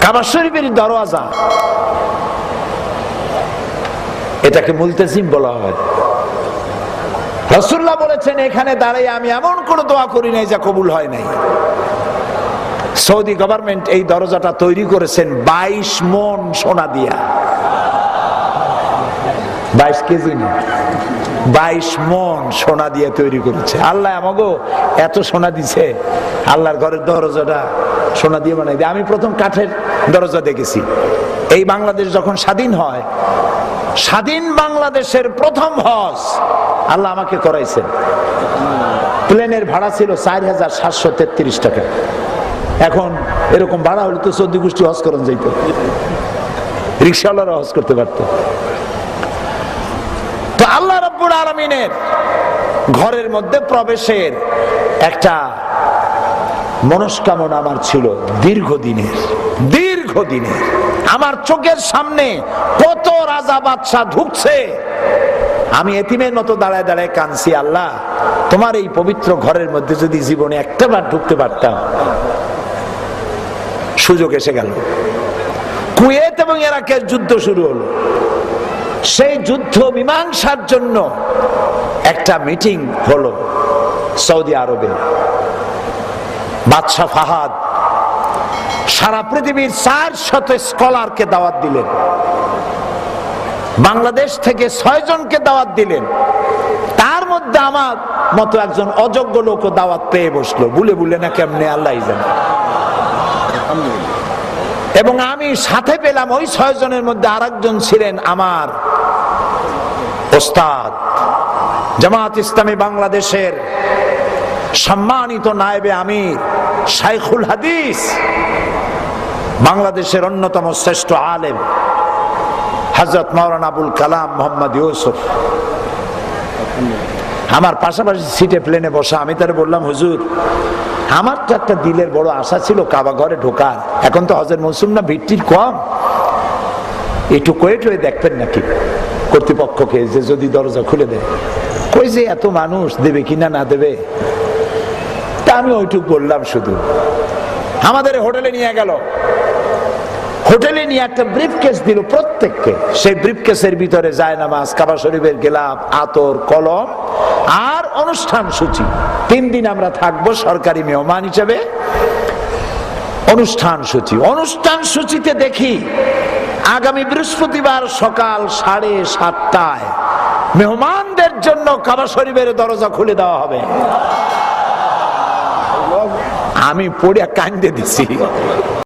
কাবা শরীফের দরওয়াজা, এটাকে মুলতাজিম বলা হয়। রাসূলুল্লাহ বলেছেন এখানে দাঁড়িয়ে আমি এমন কোন দোয়া করি নাই যা কবুল হয় নাই। সৌদি গভর্নমেন্ট এই দরজাটা তৈরি করেছেন 22 মণ সোনা দিয়া। 22 কেজি না, 22 মণ সোনা দিয়ে তৈরি করেছে। আল্লাহ আমাগো এত সোনা দিছে, আল্লাহর ঘরের দরজাটা সোনা দিয়ে বানাই দিয়ে। আমি প্রথম কাঠের দরজা দেখেছি এই বাংলাদেশ যখন স্বাধীন হয়। স্বাধীন বাংলাদেশের প্রথম হজ আল্লাহ আমাকে করাইছেন। প্লেনের ভাড়া ছিল 4733 টাকা। এখন এরকম ভাড়া হলে তো 14 গোষ্ঠী হজ করেন যাইত, রিকশাওয়ালারা হজ করতে পারত। তো আল্লাহ রাব্বুল আলামিনের ঘরের মধ্যে প্রবেশের একটা মনস্কামনা আমার ছিল দীর্ঘদিনের। আমার চোখের সামনে কত রাজা বাদশা ঢুকছে, আমি এতিমের মতো দাঁড়ায় দাঁড়ায় কাঁদছি, আল্লাহ তোমার এই পবিত্র ঘরের মধ্যে যদি জীবনে একটাবার ঢুকতে পারতাম। সুযোগ এসে গেল। কুয়েত এবং ইরাকের যুদ্ধ শুরু হলো। সেই যুদ্ধ মীমাংসার জন্য একটা মিটিং হলো সৌদি আরবে। বাদশাহ ফাহাদ সারা পৃথিবীর 400 স্কলারকে দাওয়াত দিলেন। বাংলাদেশ থেকে 6 জনকে দাওয়াত দিলেন। তার মধ্যে আমার মতো একজন অযোগ্য লোক দাওয়াত পেয়ে বসলো। ভুলে ভুলে না কেমনে আল্লাহই জানে। এবং আমি সাথে পেলাম ওই 6 জনের মধ্যে আরেকজন ছিলেন আমার ওস্তাদ, জামাত ইসলামী বাংলাদেশের সম্মানিত নায়েবে আমির, শাইখুল হাদিস, বাংলাদেশের অন্যতম শ্রেষ্ঠ আলেম হযরত মাওলানা আবুল কালাম মোহাম্মদ ইউসুফ। আমার পাশাপাশি সিটে প্লেনে বসা। আমি তারে বললাম, হুজুর আমার তো একটা দিলের বড় আশা ছিল কাবা ঘরে ঢোকার। এখন তো হজের মৌসুম না, ভিড় কম, একটু কোয়েট হয়ে দেখবেন নাকি কর্তৃপক্ষকে, যে যদি দরজা খুলে দেয়। কই যে এত মানুষ দেবে কিনা না দেবে। তা আমি ওইটুক বললাম শুধু। আমাদের হোটেলে নিয়ে গেল। হোটেলে নিয়ে একটা ব্রিফকেস দিল প্রত্যেককে। সেই ব্রিফকেসের ভিতরে জায়নামাজ, কাবা শরীফের গেলাপ, আতর, কলম আর অনুষ্ঠান সূচি। 3 দিন আমরা থাকবো সরকারি মেহমান হিসেবে। অনুষ্ঠান সূচিতে দেখি আগামী বৃহস্পতিবার সকাল 7:30টায় মেহমানদের জন্য কাবা শরীফের দরজা খুলে দেওয়া হবে। আমি পড়ে কান্দে দিছি।